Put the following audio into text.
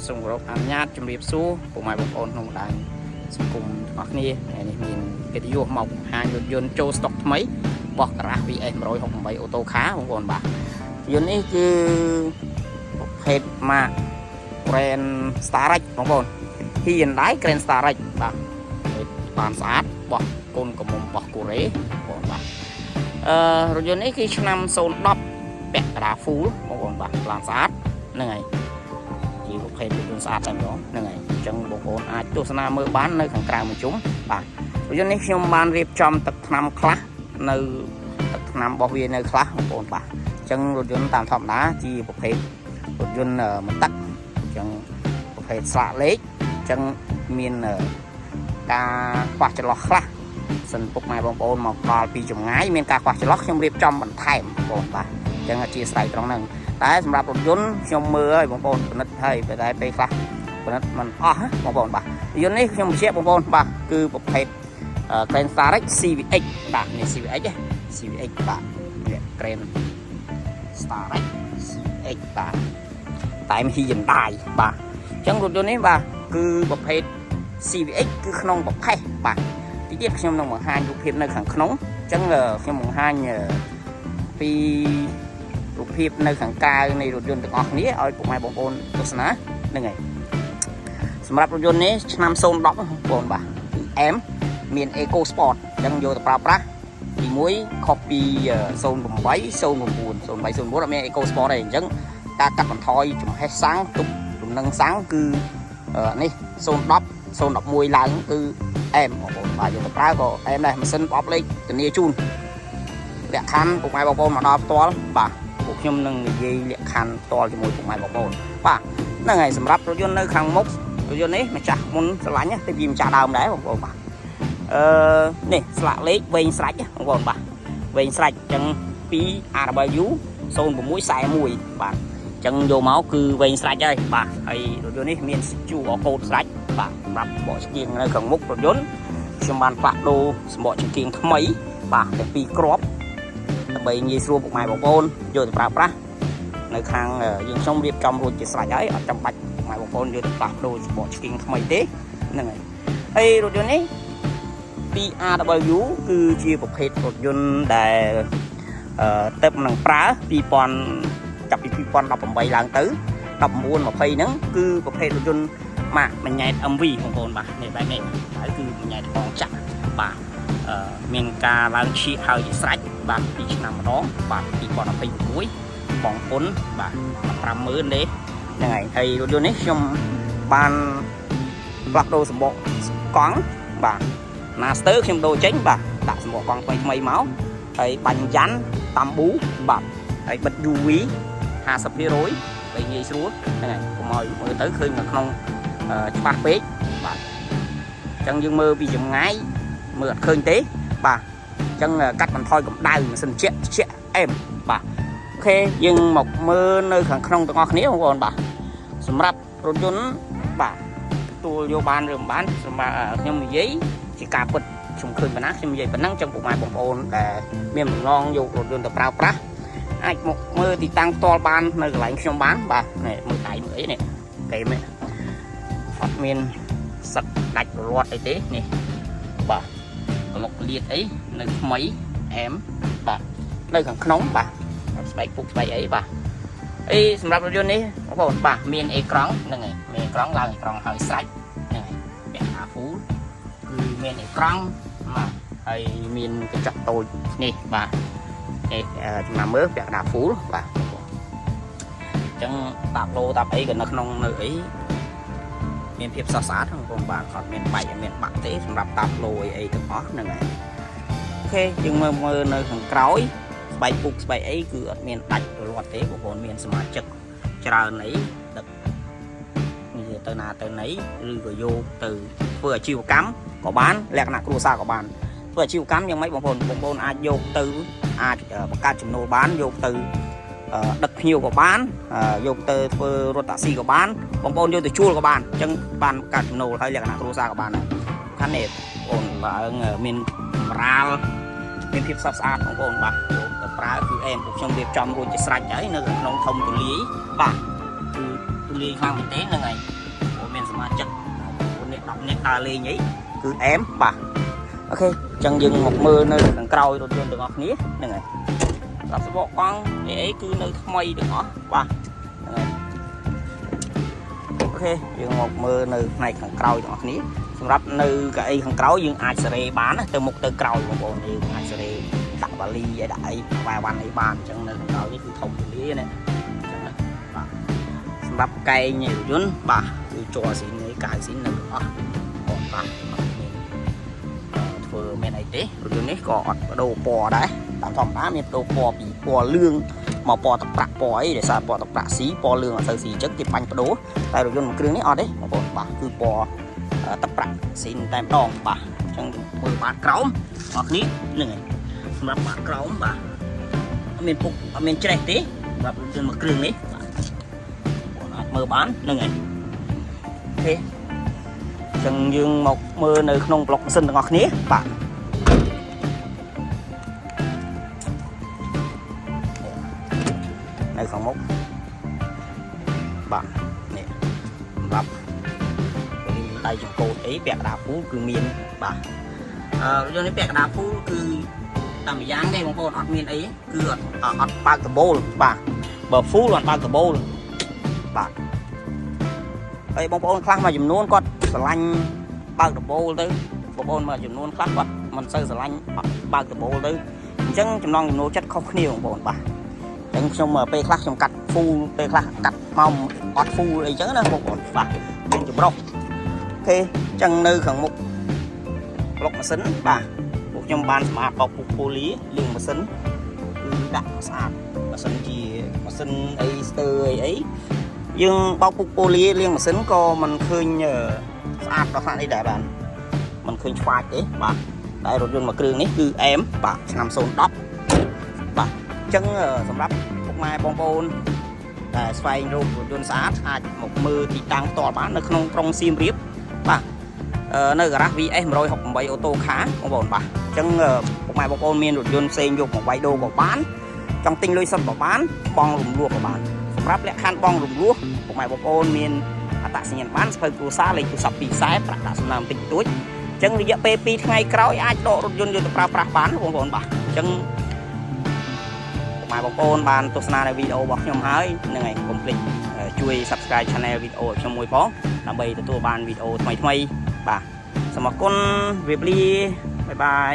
សូមគោរពអនុញ្ញាតជម្រាបសួរពុកម៉ែបងប្អូនក្នុងបណ្ដាញសង្គមទាំងអស់គ្នានេះមានកិត្តិយសមកបង្ហាញរថយន្តចូលស្តុកថ្មីរបស់ Garage VS 168 អូតូខាបងប្អូនបាទយន្តនេះគឺប្រភេទ Mark Grand Starrex បងប្អូន Hyundai Grand Starrex បាទបានស្អាតរបស់កូនកំមុំរបស់កូរ៉េបងប្អូនបាទរថយន្តនេះគឺឆ្នាំ010ពាក់កណ្ដាល full បងប្អូនបាទបានស្អាតហ្នឹងហើយជាប្រភេទរថយន្តស្អាតតែម្ដងហ្នឹងហើយអញ្ចឹងបងប្អូនអាចទស្សនាមើលបាននៅខាងក្រៅមួយជុំបាទរថយន្តនេះខ្ញុំបានរៀបចំទឹកថ្នាំខ្លះនៅទឹកថ្នាំរបស់វានៅខ្លះបងប្អូនបាទអញ្ចឹងរថយន្តតាមធម្មតាជាប្រភេទរថយន្តមិនទឹកអញ្ចឹងប្រភេទស្លាកលេខអញ្ចឹងមានការខ្វះចន្លោះខ្លះសិនពុកម៉ែបងប្អូនមកដល់ពីចម្ងាយមានការខ្វះចន្លោះខ្ញុំរៀបចំបន្ថែមបងប្អូនបាទអញ្ចឹងអធិស្ឋានត្រង់ហ្នឹងតែសម្រាប់រថយន្តខ្ញុំមើលហើយបងប្អូនពិនិត្យហើយតែពេលខ្លះពិនិត្យមិនអស់បងប្អូនបាទរថយន្តនេះខ្ញុំបញ្ជាក់បងប្អូនបាទគឺប្រភេទ Grand Starrex CVX បាទនេះ CVX CVX បាទនេះ Grand Starrex CVX បាទតែម Hyundai បាទអញ្ចឹងរថយន្តនេះបាទគឺប្រភេទ CVX គឺក្នុងប្រភេទបាទទីទៀតខ្ញុំនឹងបង្ហាញរូបភាពនៅខាងក្នុងអញ្ចឹងខ្ញុំបង្ហាញពីរូបភាពនៅខាងក្រៅនៃរថយន្តទាំងអស់គ្នាឲ្យពុកម៉ែបងប្អូនទស្សនាហ្នឹងហើយសម្រាប់រថយន្តនេះឆ្នាំ010បងប្អូនបាទគឺ M មាន Eco Sport អញ្ចឹងយកទៅប្រើប្រាស់ទី1ខុសពី08 09 08 09អត់មាន Eco Sport ទេអញ្ចឹងការកាត់បន្ថយចំហេះសាំងទុកលំនឹងសាំងគឺនេះ010 011ឡើងគឺ M បងប្អូនបាទយកទៅប្រើក៏ M ដែរម៉ាស៊ីនប្រអប់លេខធានាជូនលក្ខខណ្ឌពុកម៉ែបងប្អូនមកដល់ផ្ទាល់បាទពួកខ្ញុំនឹងនិយាយលក្ខខណ្ឌផ្ទាល់ជាមួយពុកម៉ែបងប្អូនបាទហ្នឹងហើយសម្រាប់រថយន្តនៅខាងមុខរថយន្តនេះម្ចាស់មុនស្រឡាញ់ទេវាម្ចាស់ដើមដែរបងប្អូនបាទនេះស្លាកលេខវែងស្រាច់បងប្អូនបាទវែងស្រាច់អញ្ចឹង 2RW 0641បាទអញ្ចឹងយកមកគឺវែងស្រាច់ហើយបាទហើយរថយន្តនេះមាន QR code ស្រាច់បាទសម្រាប់បកឆ្កៀងនៅខាងមុខរថយន្តខ្ញុំបានផ្លាស់ដូរសម្បកឆ្កៀងថ្មីបាទទាំងពីរគ្រាប់ដើម្បីងាយស្រួលពុកម៉ែបងប្អូនយកទៅប្រើប្រាស់នៅខាងយើងខ្ញុំរៀបចំរួចជាស្រេចហើយអត់ចាំបាច់ពុកម៉ែបងប្អូនយកទៅផ្លាស់ដូរសម្បកឆ្កៀងថ្មីទេហ្នឹងហើយហើយរថយន្តនេះ 2RW គឺជាប្រភេទរថយន្តដែលទៅនឹងប្រើ2000ចាប់ពី2018ឡើងទៅ19 20ហ្នឹងគឺប្រភេទរថយន្តម៉ាកមញ៉ែត MV បងប្អូនបាទនេះបែបនេះហើយគឺមញ៉ែតកងចាក់បាទមានការឡើងឈៀកហើយស្រេចបាទ2ឆ្នាំម្ដងបាទ2026បងពុនបាទ 50000 ទេហ្នឹងហើយហើយរថយន្តនេះខ្ញុំបានផ្លាស់ដូរសម្បកកង់បាទ Master ខ្ញុំដូរចេញបាទដាក់សម្បកកង់ថ្មីមកហើយបាញ់យ៉ាន់តាមប៊ូបាទហើយបិទ UV 50% បីងាយស្រួលហ្នឹងហើយកុំឲ្យមើលទៅឃើញនៅក្នុងច្បាស់ពេកបាទអញ្ចឹងយើងមើលពីចម្ងាយមើលអត់ឃើញទេបាទអញ្ចឹងកាត់បន្ថយកម្ដៅម៉ាស៊ីនជែកអែមបាទអូខេយើងមកមើលនៅខាងក្នុងទាំងអស់គ្នាបងប្អូនបាទសម្រាប់រថយន្តបាទទួលយកបានឬមិនបានសម្រាប់ខ្ញុំនិយាយជាការពិតខ្ញុំឃើញប៉ុណ្ណាខ្ញុំនិយាយប៉ុណ្ណឹងចឹងពុកម៉ែបងប្អូនដែលមានបំណងយករថយន្តទៅប្រើប្រាស់អាចមកមើលទីតាំងផ្ទាល់បាននៅកន្លែងខ្ញុំបានបាទនេះមើលដៃមើលអីនេះកេមអត់មានសឹកដាច់រត់អីទេនេះបាទក្លុកលៀតអីនៅថ្មីអែមបាទនៅខាងក្នុងបាទស្បែកពុកស្បែកអីបាទអីសម្រាប់រថយន្តនេះបងប្អូនបាទមានអេក្រង់ហ្នឹងហើយមានអេក្រង់ឡើងអេក្រង់ហើយស្រេចហ្នឹងហើយពាក់ full គឺមានអេក្រង់បាទហើយមានកញ្ចក់តូចនេះបាទនេះចំណាំមើលពាក់កណ្ដាល full បាទអញ្ចឹងតាប់ឡូតាប់អីក៏នៅក្នុងនៅអីមានភាពស្រស់ស្អាតបងប្អូនបាទអត់មានបែកអត់មានបាក់ទេសម្រាប់តាប់ឡូអីទាំងអស់ហ្នឹងហើយអូខេយើងមើលនៅខាងក្រោយស្បែកពុកស្បែកអីគឺអត់មានដាច់រត់ទេបងប្អូនមានសមាជិកច្រើនអីដឹកនេះទៅណាទៅណីឬក៏យកទៅធ្វើអាជីវកម្មក៏បានលក្ខណៈគ្រួសារក៏បានធ្វើអាជីវកម្មយ៉ាងម៉េចបងប្អូនអាចយកទៅអាចបង្កើតចំណូលបានយកទៅដឹកភ្ញៀវក៏បានយកទៅធ្វើរថតាក់ស៊ីក៏បានបងប្អូនយកទៅជួលក៏បានអញ្ចឹងបានបង្កើតចំណូលហើយលក្ខណៈគ្រួសារក៏បានដែរខាងនេះបងប្អូនបើមានកម្រាលមានភាពស្អាតស្អាតបងប្អូនបាទយកទៅប្រើគឺអែមពួកខ្ញុំរៀបចំរួចជាស្រេចហើយនៅក្នុងធំទូលាយបាទគឺទូលាយខ្លាំងមែនទេហ្នឹងហើយ mà chắc đọc nét ta lên nhỉ cứ em bà ok chân dừng một mưa nơi đằng còi rồi được ngọt nhé này này gặp số bộ con ấy cứ nơi mây được ngọt bà ok dừng một mưa nơi này thằng còi được ngọt nhéสำหรับនៅកៅអីខាងក្រោយយើងអាចសេរីបានទៅមុខទៅក្រោយបងប្អូនយើងអាចសេរីដាក់បាលីឲ្យដាក់អីវ៉ាវ៉ាន់អីបានអញ្ចឹងនៅខាងក្រោយនេះគឺធំទូលាយណាអញ្ចឹងណាបាទសម្រាប់កែងរថយន្តបាទគឺជ័រស៊ីននេះកៅស៊ីននៅអស់បងបាទធ្វើមានអីទេរថយន្តនេះក៏អត់បដូរពណ៌ដែរតាមធម្មតាមានបដូរពណ៌ពីពណ៌លឿងមកពណ៌ទឹកប្រាក់ពណ៌អីដែលសារពណ៌ទឹកប្រាក់ស៊ីពណ៌លឿងអត់សូវស៊ីអញ្ចឹងគេបាញ់បដូរតែរថយន្តមួយគ្រឿងនេះអត់ទេបងប្អូនបាទគឺពណ៌ទឹកប្រាក់ស៊ីនតែម្ដងបាទអញ្ចឹងមើលបាតក្រោមអស់នេះហ្នឹងហើយសម្រាប់បាតក្រោមបាទអត់មានពុកអត់មានច្រេះទេសម្រាប់រថយន្តមួយគ្រឿងនេះបាទបងអាចមើលបានហ្នឹងហើយអូខេអញ្ចឹងយើងមកមើលនៅក្នុងប្លុកម៉ាស៊ីនទាំងអស់គ្នាបាទនៅខាងមុខបាទនេះសម្រាប់ដៃចង្កូតអីពាក់កណ្ដាលពូគឺមានបាទយកនេះពាក់កណ្ដាលពូគឺតាមម្យ៉ាងទេបងប្អូនអត់មានអីគឺអត់បើកដបូលបាទបើ full អត់បើកដបូលបាទហើយបងប្អូនខ្លះមួយចំនួនគាត់ស្រឡាញ់បើកដបូលទៅបងប្អូនមួយចំនួនខ្លះគាត់មិនសូវស្រឡាញ់បើកដបូលទៅអញ្ចឹងចំណងចំណូលចិត្តខុសគ្នាបងប្អូនបាទអញ្ចឹងខ្ញុំពេលខ្លះខ្ញុំកាត់ full ពេលខ្លះកាត់មកអត់ full អីចឹងណាបងប្អូនបាទមានចម្រុះអូខេចឹងនៅខាងមុខប្លុកម៉ាស៊ីនបាទពួកខ្ញុំបានសម្អាតបោកពុកពូលីលាងម៉ាស៊ីនគឺដាក់ស្អាតម៉ាស៊ីនជាម៉ាស៊ីនអីស្ទើអីយើងបោកពុកពូលីលាងម៉ាស៊ីនក៏មិនឃើញស្អាតដល់ខ្លាំងនេះដែរបាទមិនឃើញឆ្វាចទេបាទតែរថយន្តមួយគ្រឿងនេះគឺអែមបាទឆ្នាំ010បាទអញ្ចឹងសម្រាប់ពុកម៉ែបងប្អូនតែស្វែងរករថយន្តស្អាតអាចមកមើលទីតាំងផ្ទាល់បាននៅក្នុងក្រុងសៀមរាបបាទនៅការ៉ាស VS 168អូតូខាបងប្អូនបាទអញ្ចឹងពុកម៉ែបងប្អូនមានរថយន្តផ្សេងយកមកវាយដូរក៏បានចង់ទិញលុយសុទ្ធក៏បានបងរំលោះក៏បានសម្រាប់លក្ខខណ្ឌបងរំលោះពុកម៉ែបងប្អូនមានអត្តសញ្ញាណប័ណ្ណសភៅគ្រួសារលេខទូរស័ព្ទ2ខ្សែប្រាក់ដាក់សំណើបន្តិចបន្តួចអញ្ចឹងរយៈពេល2ថ្ងៃក្រោយអាចដករថយន្តយកទៅប្រើប្រាស់បានបងប្អូនបាទអញ្ចឹងពុកម៉ែបងប្អូនបានទស្សនានៅវីដេអូរបស់ខ្ញុំហើយហ្នឹងហើយកុំភ្លេចជួយ Subscribe Channel វីដេអូឲ្យខ្ញុំមួយផងដើម្បីទទួលបានវីដេអូថ្មីៗបាទសូមអរគុណវាបលាបាយបាយ